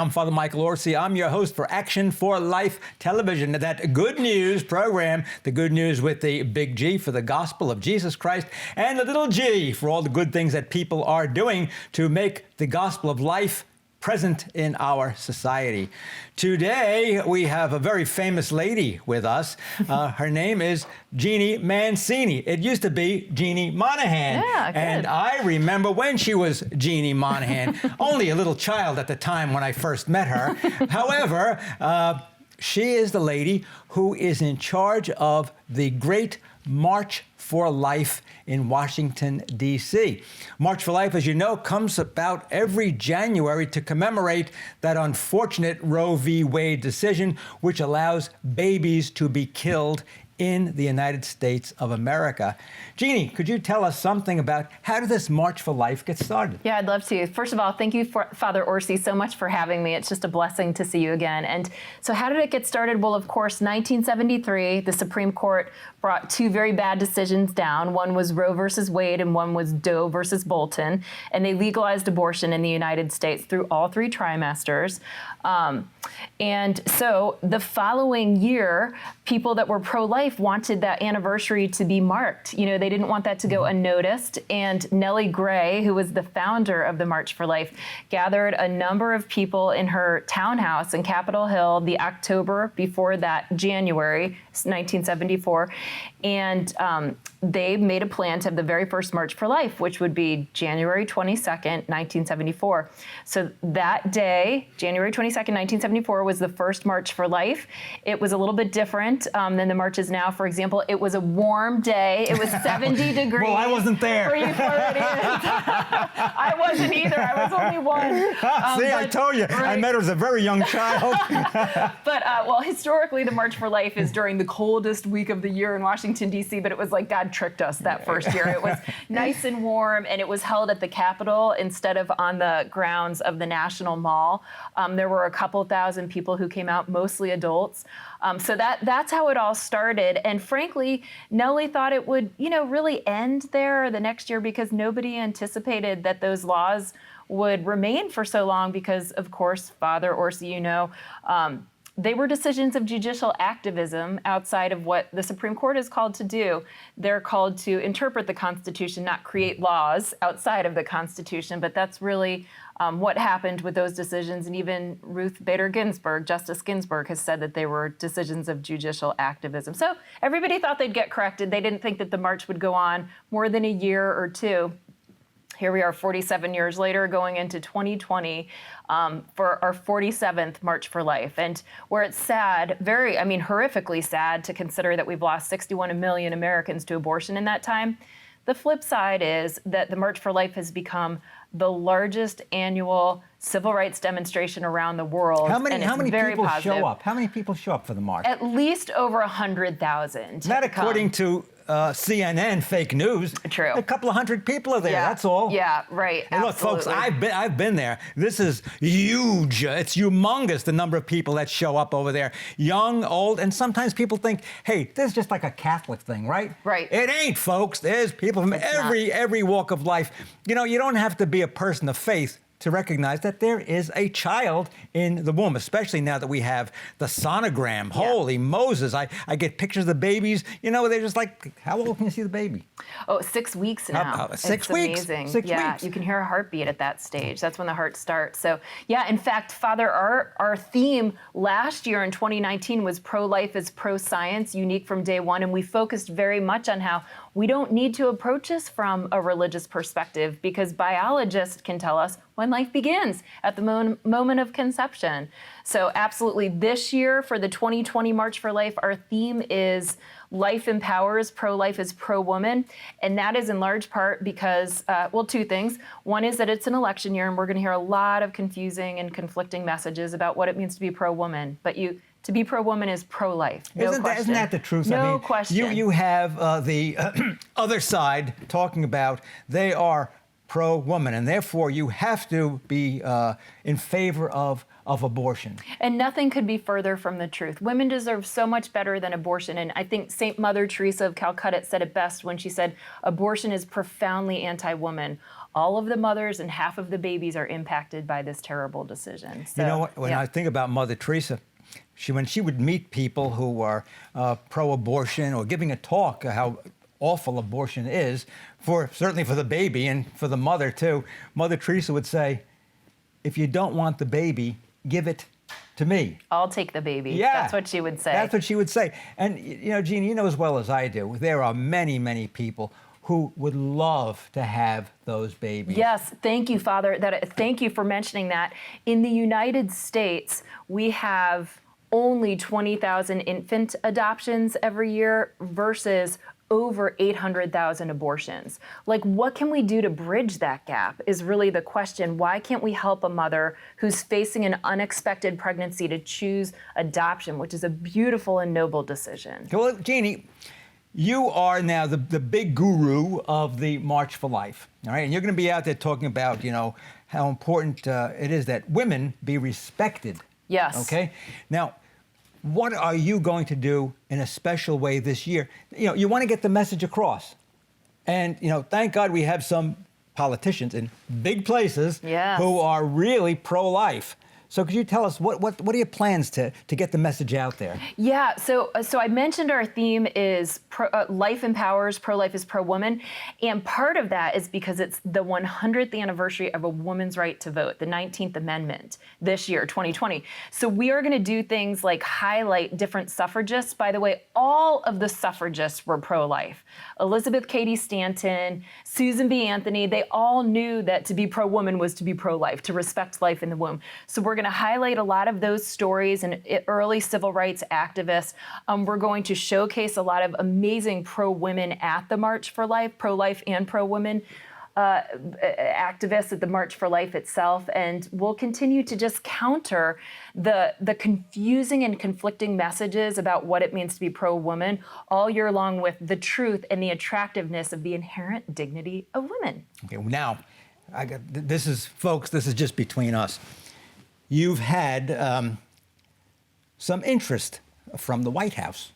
I'm Father Michael Orsi. I'm your host for Action for Life Television, that good news program, the good news with the big G for the gospel of Jesus Christ, and the little g for all the good things that people are doing to make the gospel of life present in our society. Today, we have a very famous lady with us. Her name is Jeannie Mancini. It used to be Jeannie Monahan. Yeah, good. And I remember when she was Jeannie Monahan, only a little child at the time when I first met her. However, she is the lady who is in charge of the great March for Life in Washington, D.C. March for Life, as you know, comes about every January to commemorate that unfortunate Roe v. Wade decision, which allows babies to be killed in the United States of America. Jeannie, could you tell us something about how did this March for Life get started? Yeah, I'd love to. First of all, thank you, Father Orsi, so much for having me. It's just a blessing to see you again. And so how did it get started? Well, of course, 1973, the Supreme Court brought two very bad decisions down. One was Roe versus Wade and one was Doe versus Bolton. And they legalized abortion in the United States through all three trimesters. And so the following year, people that were pro-life wanted that anniversary to be marked. You know, they didn't want that to go unnoticed. And Nellie Gray, who was the founder of the March for Life, gathered a number of people in her townhouse in Capitol Hill the October before that, January 1974. And they made a plan to have the very first March for Life, which would be January 22nd, 1974. So that day, January 22nd, 1974, was the first March for Life. It was a little bit different than the marches now. For example, it was a warm day. It was 70 degrees. Well, I wasn't there. For you Floridians. I wasn't either. I was only one. See, I told you. Right. I met her as a very young child. But, well, historically, the March for Life is during the coldest week of the year in Washington, D.C., but it was like God tricked us that first year. It was nice and warm, and it was held at the Capitol instead of on the grounds of the National Mall. There were a couple thousand people who came out, mostly adults. So that's how it all started. And frankly, Nellie thought it would, really end there the next year because nobody anticipated that those laws would remain for so long because, of course, Father Orsi, they were decisions of judicial activism outside of what the Supreme Court is called to do. They're called to interpret the Constitution, not create laws outside of the Constitution. But that's really what happened with those decisions. And even Ruth Bader Ginsburg, Justice Ginsburg, has said that they were decisions of judicial activism. So everybody thought they'd get corrected. They didn't think that the march would go on more than a year or two. Here we are 47 years later going into 2020 for our 47th March for Life. And where it's sad, horrifically sad to consider that we've lost 61 million Americans to abortion in that time. The flip side is that the March for Life has become the largest annual civil rights demonstration around the world. How many people positive. show up? How many people show up for the march? At least over 100,000. That according to CNN fake news. True. A couple of hundred people are there. Yeah. That's all. Yeah, right. And look, folks, I've been there. This is huge. It's humongous, the number of people that show up over there, young, old, and sometimes people think, hey, this is just like a Catholic thing, right? Right. It ain't, folks. There's people from every walk of life. You don't have to be a person of faith to recognize that there is a child in the womb, especially now that we have the sonogram. Yeah. Holy Moses. I get pictures of the babies. They're just like, how old can you see the baby? Oh, 6 weeks now. 6 weeks? It's amazing. 6 yeah, weeks. You can hear a heartbeat at that stage. That's when the heart starts. So, yeah, in fact, Father, our theme last year in 2019 was pro-life is pro-science, unique from day one. And we focused very much on how we don't need to approach this from a religious perspective because biologists can tell us when life begins at the moment of conception. So absolutely, this year for the 2020 March for Life, our theme is Life Empowers, Pro-Life is Pro-Woman. And that is in large part because, two things. One is that it's an election year and we're going to hear a lot of confusing and conflicting messages about what it means to be pro-woman. But to be pro-woman is pro-life. Isn't that the truth? No question. You have the other side talking about they are pro-woman, and therefore you have to be in favor of abortion. And nothing could be further from the truth. Women deserve so much better than abortion. And I think St. Mother Teresa of Calcutta said it best when she said, abortion is profoundly anti-woman. all of the mothers and half of the babies are impacted by this terrible decision. So, You know what? When I think about Mother Teresa, when she would meet people who are pro-abortion or giving a talk how awful abortion is, certainly for the baby and for the mother too, Mother Teresa would say, if you don't want the baby, give it to me. I'll take the baby. Yeah. That's what she would say. That's what she would say. And, you know, Jeannie, you know as well as I do, there are many, many people who would love to have those babies. Yes, thank you, Father. Thank you for mentioning that. In the United States, we have only 20,000 infant adoptions every year versus over 800,000 abortions. Like, what can we do to bridge that gap is really the question. Why can't we help a mother who's facing an unexpected pregnancy to choose adoption, which is a beautiful and noble decision? Well, Jeannie, you are now the big guru of the March for Life, all right? And you're going to be out there talking about, you know, how important it is that women be respected. Yes. Okay? Now, what are you going to do in a special way this year? You know, you want to get the message across. And, you know, thank God we have some politicians in big places who are really pro-life. So could you tell us what are your plans to get the message out there? Yeah, so I mentioned our theme is life empowers, pro-life is pro-woman. And part of that is because it's the 100th anniversary of a woman's right to vote, the 19th Amendment this year, 2020. So we are going to do things like highlight different suffragists. By the way, all of the suffragists were pro-life. Elizabeth Cady Stanton, Susan B. Anthony, they all knew that to be pro-woman was to be pro-life, to respect life in the womb. So we're going to highlight a lot of those stories and early civil rights activists. We're going to showcase a lot of amazing pro-women at the March for Life, pro-life and pro-women activists at the March for Life itself. And we'll continue to just counter the confusing and conflicting messages about what it means to be pro-woman all year long with the truth and the attractiveness of the inherent dignity of women. Okay, well now, this is, folks, this is just between us. You've had some interest from the White House.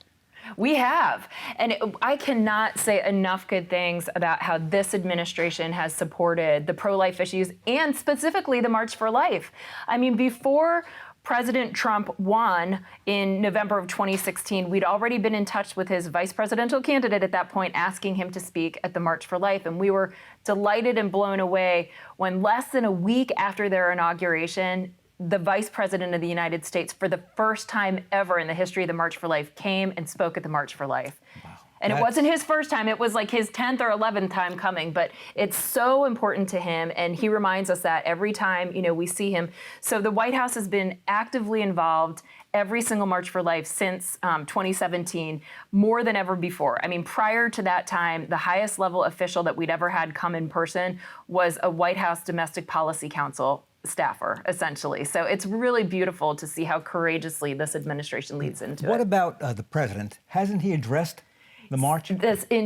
We have. And I cannot say enough good things about how this administration has supported the pro-life issues and specifically the March for Life. I mean, before President Trump won in November of 2016, we'd already been in touch with his vice presidential candidate at that point, asking him to speak at the March for Life. And we were delighted and blown away when less than a week after their inauguration, the Vice President of the United States, for the first time ever in the history of the March for Life, came and spoke at the March for Life. Wow. And it wasn't his first time. It was like his 10th or 11th time coming. But it's so important to him, and he reminds us that every time, you know, we see him. So the White House has been actively involved every single March for Life since 2017, more than ever before. I mean, prior to that time, the highest level official that we'd ever had come in person was a White House Domestic Policy Council staffer, essentially. So it's really beautiful to see how courageously this administration leads into it. What about the president? Hasn't he addressed the march? In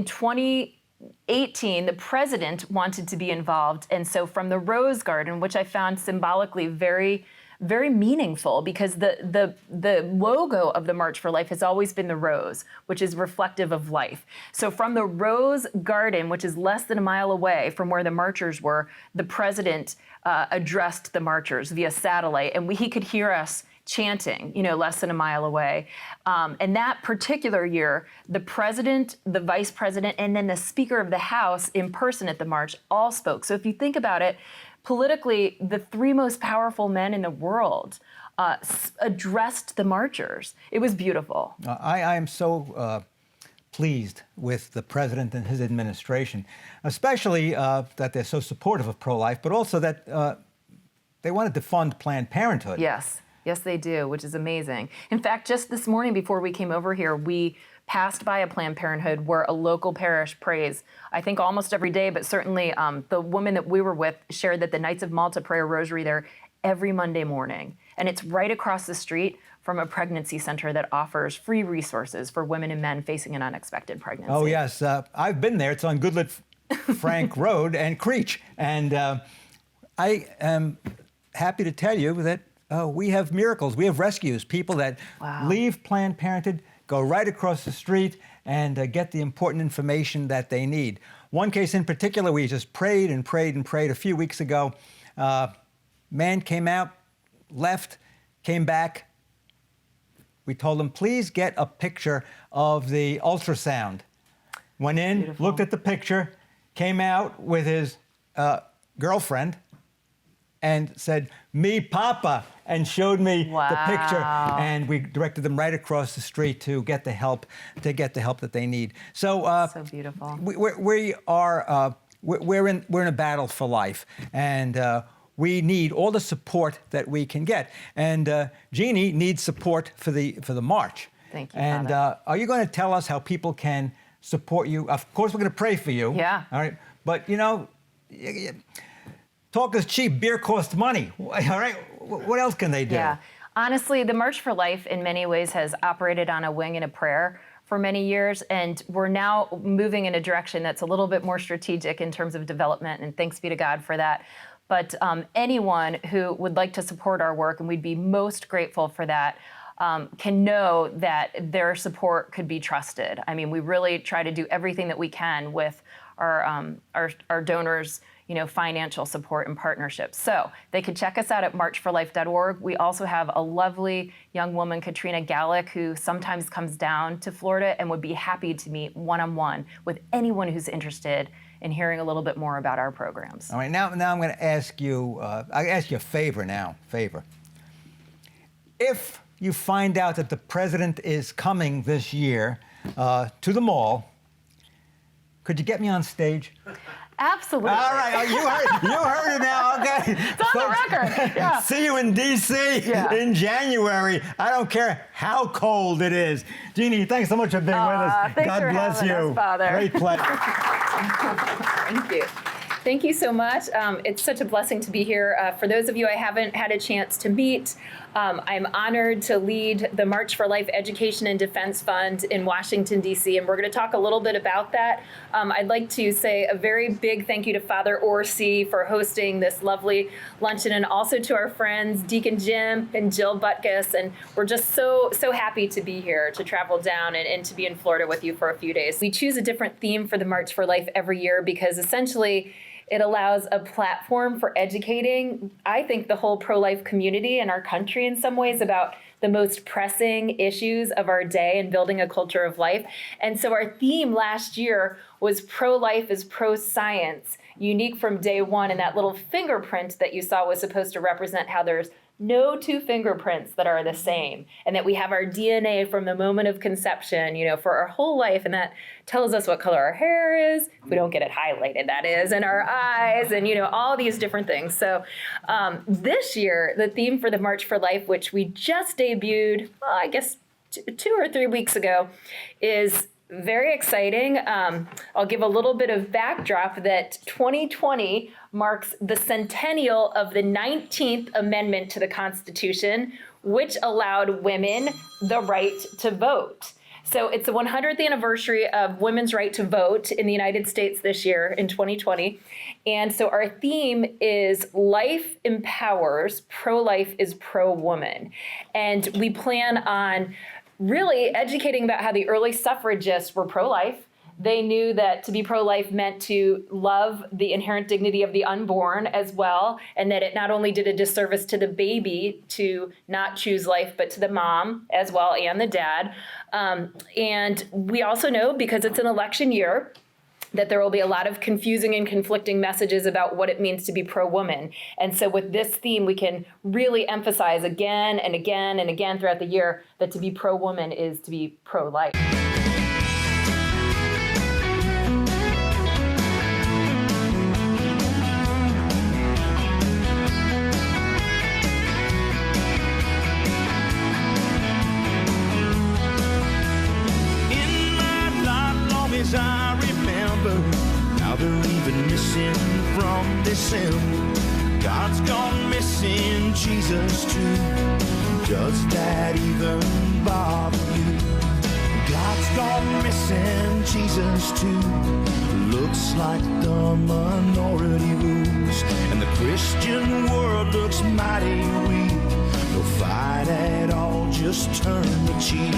2018, the president wanted to be involved. And so from the Rose Garden, which I found symbolically very, very meaningful, because the logo of the March for Life has always been the rose, which is reflective of life. So from the Rose Garden, which is less than a mile away from where the marchers were, the president addressed the marchers via satellite, and he could hear us chanting, you know, less than a mile away. And that particular year, the president, the vice president, and then the Speaker of the House in person at the march all spoke. So if you think about it, politically, the three most powerful men in the world addressed the marchers. It was beautiful. I am so pleased with the president and his administration, especially that they're so supportive of pro-life, but also that they wanted to fund Planned Parenthood. Yes. Yes, they do, which is amazing. In fact, just this morning before we came over here, we passed by a Planned Parenthood where a local parish prays, I think almost every day, but certainly the woman that we were with shared that the Knights of Malta pray a rosary there every Monday morning. And it's right across the street from a pregnancy center that offers free resources for women and men facing an unexpected pregnancy. Oh, yes. I've been there. It's on Goodlet Frank Road and Creech. And I am happy to tell you that we have miracles. We have rescues, people that leave Planned Parenthood, go right across the street, and get the important information that they need. one case in particular, we just prayed and prayed and prayed a few weeks ago. Man came out, left, came back. We told him, please get a picture of the ultrasound. Went in, Beautiful. looked at the picture, came out with his girlfriend and said, "Me, Papa," and showed me the picture. And we directed them right across the street to get the help that they need. So beautiful. We're in a battle for life, and we need all the support that we can get. And Jeannie needs support for the march. Thank you, And Father. are you going to tell us how people can support you? Of course, we're going to pray for you. Yeah. All right. But talk is cheap. Beer costs money. All right. What else can they do? Yeah. Honestly, the March for Life in many ways has operated on a wing and a prayer for many years, and we're now moving in a direction that's a little bit more strategic in terms of development, and thanks be to God for that. But anyone who would like to support our work, and we'd be most grateful for that, can know that their support could be trusted. I mean, we really try to do everything that we can with our donors, financial support and partnerships. So they could check us out at marchforlife.org. We also have a lovely young woman, Katrina Gallick, who sometimes comes down to Florida and would be happy to meet one-on-one with anyone who's interested in hearing a little bit more about our programs. All right. Now I'm going to ask you. I ask you a favor now. Favor. If you find out that the president is coming this year to the mall, could you get me on stage? Absolutely. All right, you heard it now. Okay, it's on the record. Yeah. See you in D.C. in January. I don't care how cold it is. Jeannie, thanks so much for being with us. Thanks God for bless having you. us, Father. Great pleasure. Thank you. Thank you so much. It's such a blessing to be here. For those of you I haven't had a chance to meet, I'm honored to lead the March for Life Education and Defense Fund in Washington, D.C., and we're going to talk a little bit about that. I'd like to say a very big thank you to Father Orsi for hosting this lovely luncheon, and also to our friends Deacon Jim and Jill Butkus. And we're just so happy to be here, to travel down and to be in Florida with you for a few days. We choose a different theme for the March for Life every year because essentially it allows a platform for educating, I think, the whole pro-life community in our country in some ways about the most pressing issues of our day and building a culture of life. And so our theme last year was pro-life is pro-science, unique from day one. And that little fingerprint that you saw was supposed to represent how there's no two fingerprints that are the same, and that we have our DNA from the moment of conception, for our whole life, and that tells us what color our hair is, if we don't get it highlighted, that is, and our eyes, and all these different things. So this year, the theme for the March for Life, which we just debuted, I guess 2 or 3 weeks ago, is very exciting. I'll give a little bit of backdrop that 2020 marks the centennial of the 19th Amendment to the Constitution, which allowed women the right to vote. So it's the 100th anniversary of women's right to vote in the United States this year in 2020. And so our theme is Life Empowers, Pro-Life is Pro-Woman. And we plan on really educating about how the early suffragists were pro-life. They knew that to be pro-life meant to love the inherent dignity of the unborn as well, and that it not only did a disservice to the baby to not choose life, but to the mom as well and the dad. And we also know, because it's an election year, that there will be a lot of confusing and conflicting messages about what it means to be pro-woman. And so with this theme, we can really emphasize again and again and again throughout the year that to be pro-woman is to be pro-life. In my life, long as I remember, now they're even missing from December. God's gone missing, Jesus too. Does that even bother you? God's gone missing, Jesus too. Looks like the minority rules, and the Christian world looks mighty weak. No fight at all, just turn the cheek.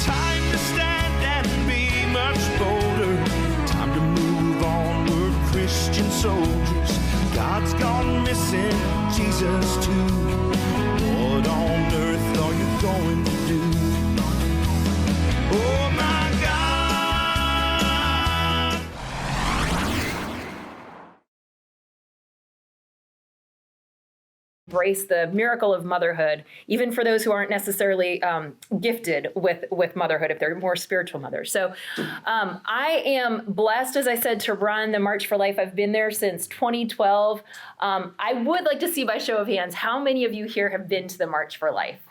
Time to stand and be much bolder. Time to move on Christian soldiers. God's gone missing, Jesus too. What on earth are you going to do? Oh my God. Embrace the miracle of motherhood, even for those who aren't necessarily gifted with motherhood, if they're more spiritual mothers. So I am blessed, as I said, to run the March for Life. I've been there since 2012. I would like to see by show of hands, how many of you here have been to the March for Life?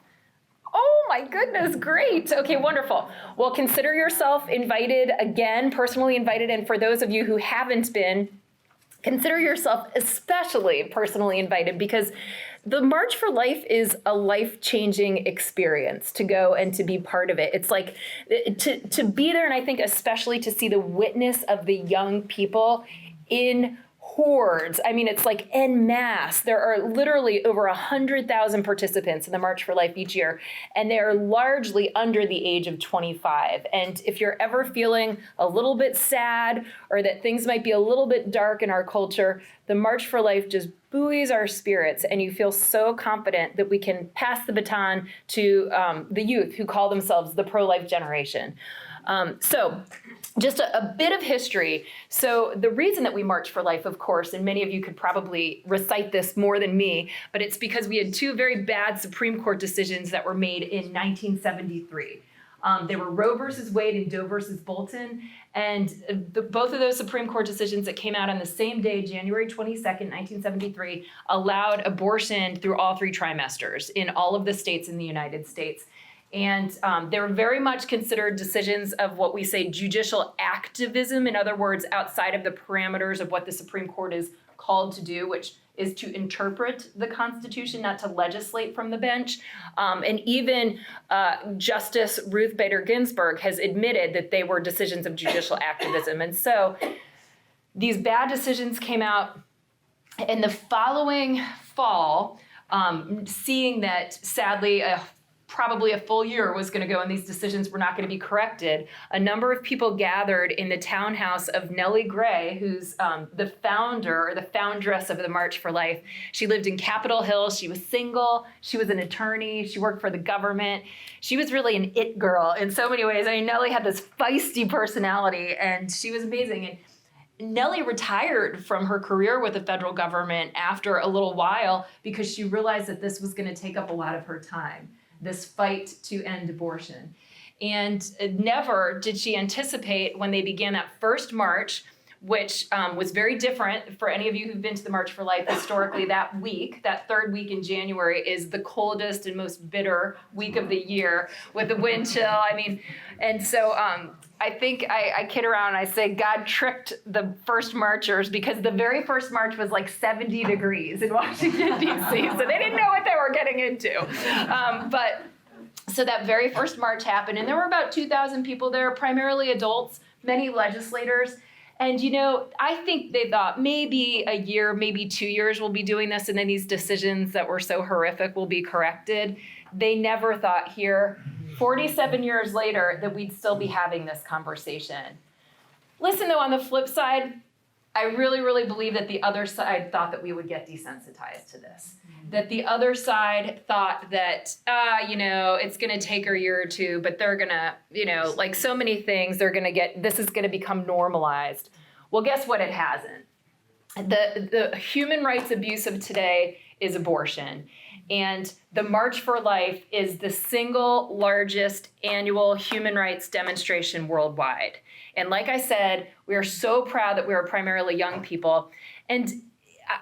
Oh my goodness, great. Okay, wonderful. Well, consider yourself invited again, personally invited. And for those of you who haven't been, consider yourself especially personally invited, because the March for Life is a life-changing experience to go and to be part of it. It's like to be there, and I think especially to see the witness of the young people in hordes. I mean, it's like en masse. There are literally over 100,000 participants in the March for Life each year, and they are largely under the age of 25. And if you're ever feeling a little bit sad or that things might be a little bit dark in our culture, the March for Life just buoys our spirits, and you feel so confident that we can pass the baton to the youth who call themselves the pro-life generation. So just a bit of history. So the reason that we March for Life, of course, and many of you could probably recite this more than me, but it's because we had two very bad Supreme Court decisions that were made in 1973. They were Roe versus Wade and Doe versus Bolton. And both of those Supreme Court decisions that came out on the same day, January 22nd, 1973, allowed abortion through all three trimesters in all of the states in the United States. And they were very much considered decisions of what we say judicial activism. In other words, outside of the parameters of what the Supreme Court is called to do, which is to interpret the Constitution, not to legislate from the bench. And even Justice Ruth Bader Ginsburg has admitted that they were decisions of judicial activism. And so these bad decisions came out in the following fall, seeing that sadly probably a full year was going to go and these decisions were not going to be corrected. A number of people gathered in the townhouse of Nellie Gray, who's the founder or the foundress of the March for Life. She lived in Capitol Hill. She was single. She was an attorney. She worked for the government. She was really an it girl in so many ways. I mean, Nellie had this feisty personality and she was amazing. And Nellie retired from her career with the federal government after a little while because she realized that this was going to take up a lot of her time, this fight to end abortion. And never did she anticipate when they began that first march, which was very different for any of you who've been to the March for Life historically. That week, that third week in January, is the coldest and most bitter week of the year with the wind chill. I mean, and so I think I kid around and I say God tricked the first marchers because the very first march was like 70 degrees in Washington, D.C. So they didn't know what they were getting into. But so that very first march happened, and there were about 2,000 people there, primarily adults, many legislators. And, you know, I think they thought maybe a year, maybe 2 years we'll be doing this, and then these decisions that were so horrific will be corrected. They never thought here, 47 years later, that we'd still be having this conversation. Listen, though, on the flip side, I really, really believe that the other side thought that we would get desensitized to this. That the other side thought that, you know, it's going to take a year or two, but they're going to, you know, like so many things, this is going to become normalized. Well, guess what? It hasn't. The human rights abuse of today is abortion. And the March for Life is the single largest annual human rights demonstration worldwide. And like I said, we are so proud that we are primarily young people. And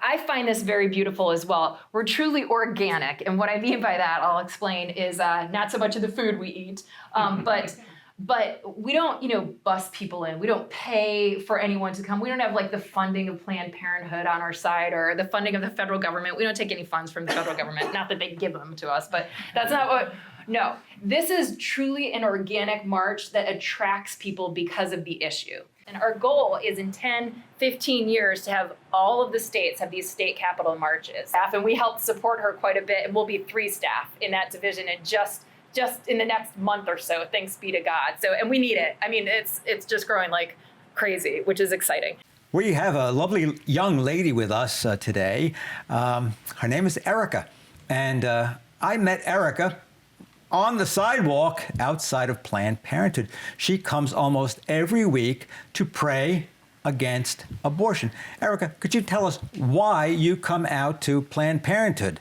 I find this very beautiful as well. We're truly organic. And what I mean by that, I'll explain, is not so much of the food we eat, but we don't, you know, bus people in. We don't pay for anyone to come. We don't have like the funding of Planned Parenthood on our side or the funding of the federal government. We don't take any funds from the federal government. Not that they give them to us, but that's not what, no. This is truly an organic march that attracts people because of the issue. And our goal is in 10, 15 years to have all of the states have these state capital marches. And we helped support her quite a bit, and we'll be 3 staff in that division and just in the next month or so, thanks be to God. So, and we need it. I mean, it's just growing like crazy, which is exciting. We have a lovely young lady with us today. Her name is Erica. And I met Erica on the sidewalk outside of Planned Parenthood. She comes almost every week to pray against abortion. Erica, could you tell us why you come out to Planned Parenthood?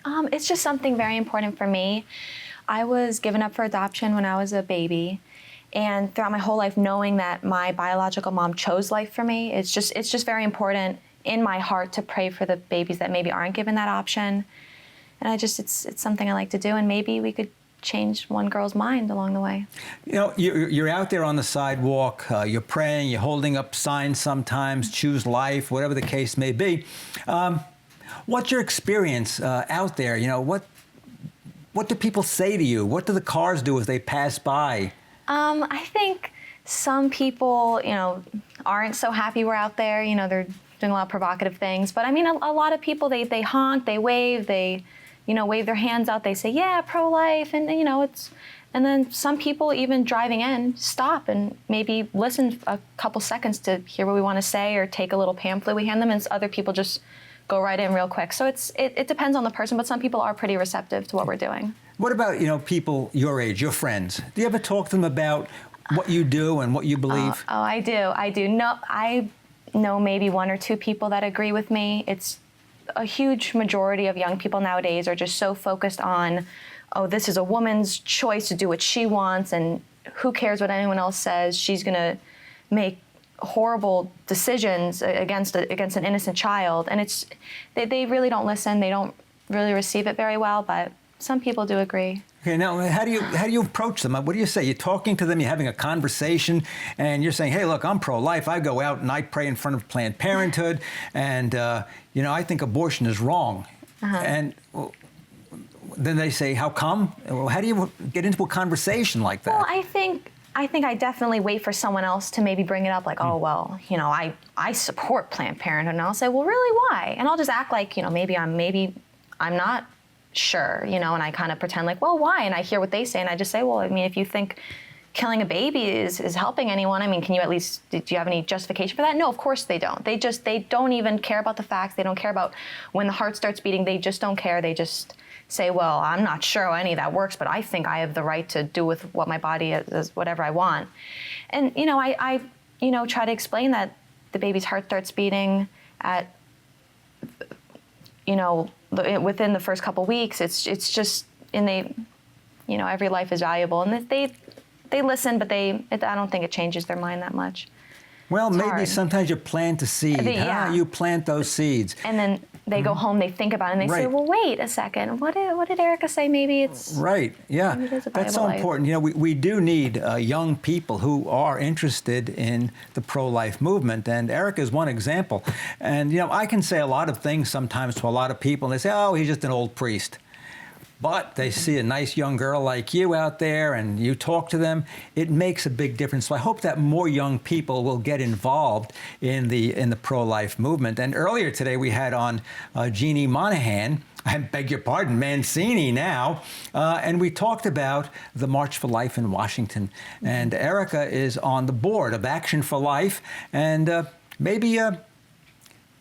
It's just something very important for me. I was given up for adoption when I was a baby. And throughout my whole life, knowing that my biological mom chose life for me, it's just very important in my heart to pray for the babies that maybe aren't given that option. And it's something I like to do, and maybe we could change one girl's mind along the way. You know, you're out there on the sidewalk, you're praying, you're holding up signs sometimes, choose life, whatever the case may be. What's your experience out there? You know, what do people say to you? What do the cars do as they pass by? I think some people, aren't so happy we're out there. They're doing a lot of provocative things. But I mean, a lot of people, they honk, they wave, they, wave their hands out. They say, yeah, pro-life. And, and then some people even driving in stop and maybe listen a couple seconds to hear what we want to say or take a little pamphlet we hand them. And other people just go right in real quick. So it depends on the person, but some people are pretty receptive to what we're doing. What about, people your age, your friends? Do you ever talk to them about what you do and what you believe? I do. No, I know maybe one or two people that agree with me. It's a huge majority of young people nowadays are just so focused on, this is a woman's choice to do what she wants, and who cares what anyone else says? She's going to make horrible decisions against an innocent child. And they really don't listen. They don't really receive it very well, but some people do agree. Okay, now how do you approach them? What do you say? You're talking to them, you're having a conversation, and you're saying, hey, look, I'm pro-life. I go out and I pray in front of Planned Parenthood, and I think abortion is wrong. And then they say, how come? Well, how do you get into a conversation like that? Well, I think I definitely wait for someone else to maybe bring it up, like, oh, well, I support Planned Parenthood, and I'll say, well, really, why? And I'll just act like, maybe I'm not sure, and I kind of pretend like, well, why? And I hear what they say, and I just say, well, I mean, if you think killing a baby is helping anyone, I mean, can you at least, do you have any justification for that? No, of course they don't. They don't even care about the facts. They don't care about when the heart starts beating. They just don't care. They just say, well, I'm not sure any of that works, but I think I have the right to do with what my body is whatever I want. And, I try to explain that the baby's heart starts beating at, within the first couple weeks. It's just, and they, every life is valuable, and they listen, but I don't think it changes their mind that much. Well, it's maybe hard. Sometimes you plant a seed. Yeah. You plant those seeds. And then they go home, they think about it, and they say, well, wait a second. What did Erica say? Maybe it's... Right, yeah. Maybe it is a That's so Bible life. important. We do need young people who are interested in the pro-life movement, and Erica is one example. And, I can say a lot of things sometimes to a lot of people, and they say, oh, he's just an old priest. But they see a nice young girl like you out there and you talk to them, it makes a big difference. So I hope that more young people will get involved in the pro-life movement. And earlier today we had on Jeannie Monahan, I beg your pardon, Mancini now, and we talked about the March for Life in Washington. And Erica is on the board of Action for Life, and maybe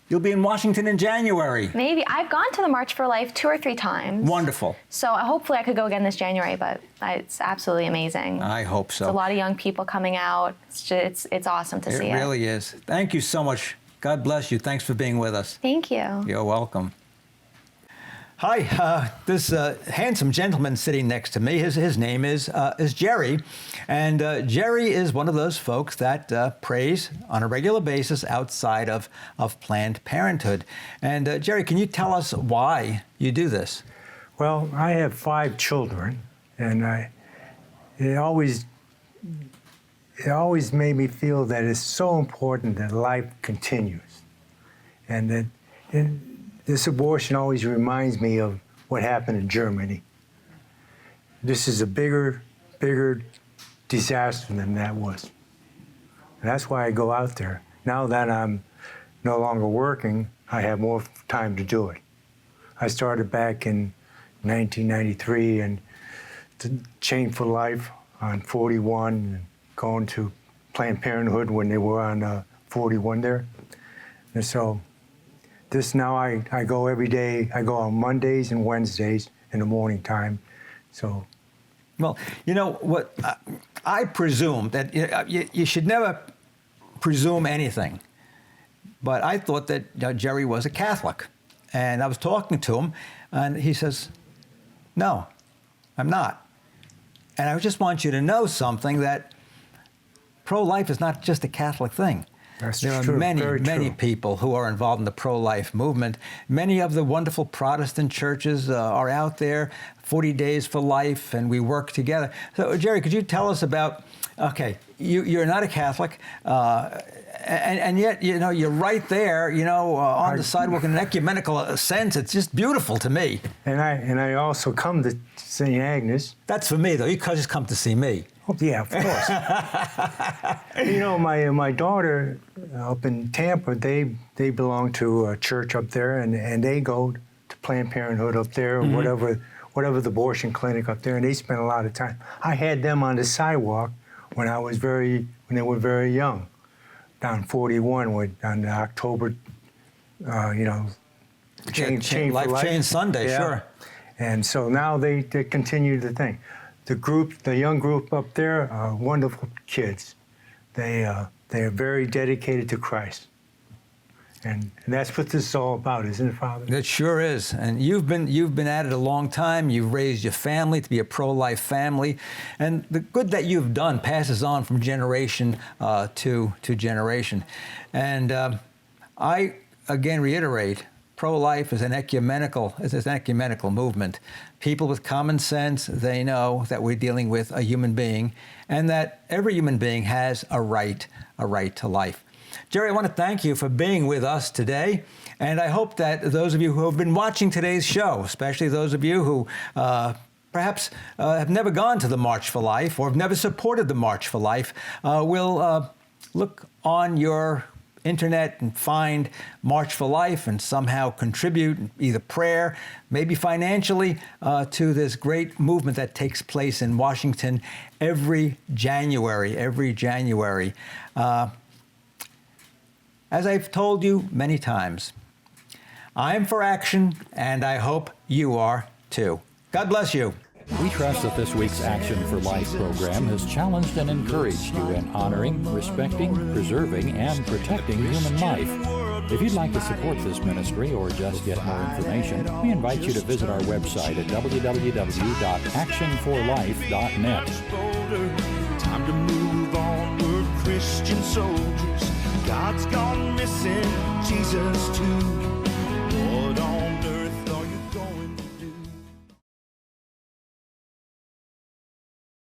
you'll be in Washington in January. Maybe. I've gone to the March for Life 2 or 3 times. Wonderful. So hopefully I could go again this January, but it's absolutely amazing. I hope so. It's a lot of young people coming out. It's awesome to see it. It really is. Thank you so much. God bless you. Thanks for being with us. Thank you. You're welcome. Hi, this handsome gentleman sitting next to me, his name is Jerry, and Jerry is one of those folks that prays on a regular basis outside of Planned Parenthood. And Jerry, can you tell us why you do this? Well, I have 5 children, and it always made me feel that it's so important that life continues, and that this abortion always reminds me of what happened in Germany. This is a bigger disaster than that was. And that's why I go out there. Now that I'm no longer working, I have more time to do it. I started back in 1993 and to Chain for Life on 41, and going to Planned Parenthood when they were on 41 there. And so this now I go every day. I go on Mondays and Wednesdays in the morning time. So, Well, you know what? I presume that you should never presume anything. But I thought that Jerry was a Catholic. And I was talking to him, and he says, no, I'm not. And I just want you to know something, that pro-life is not just a Catholic thing. That's there true. are many, Very many true. people who are involved in the pro-life movement. Many of the wonderful Protestant churches are out there, 40 Days for Life, and we work together. So, Jerry, could you tell us about, okay, you're not a Catholic, and yet, you know, you're right there, you know, on the sidewalk in an ecumenical sense. It's just beautiful to me. and I also come to St. Agnes. That's for me, though. You just come to see me. Oh, yeah, of course. You know, my daughter up in Tampa, they belong to a church up there, and they go to Planned Parenthood up there, or whatever the abortion clinic up there, and they spend a lot of time. I had them on the sidewalk when they were very young, down 41 on October, Change for Life Life. Change Sunday, Yeah. sure. And so now they continue the thing. The young group up there are wonderful kids. They are very dedicated to Christ. And that's what this is all about, isn't it, Father? It sure is. And you've been at it a long time. You've raised your family to be a pro-life family. And the good that you've done passes on from generation to generation. And I, again, reiterate, pro-life is an ecumenical movement. People with common sense, they know that we're dealing with a human being, and that every human being has a right to life. Jerry, I want to thank you for being with us today, and I hope that those of you who have been watching today's show, especially those of you who perhaps have never gone to the March for Life or have never supported the March for Life, will look on your internet and find March for Life and somehow contribute either prayer, maybe financially, to this great movement that takes place in Washington every January. As I've told you many times, I'm for action, and I hope you are too. God bless you. We trust that this week's Action for Life program has challenged and encouraged you in honoring, respecting, preserving, and protecting human life. If you'd like to support this ministry or just get more information, we invite you to visit our website at www.actionforlife.net. Time to move on, we're Christian soldiers. God's gone missing, Jesus too.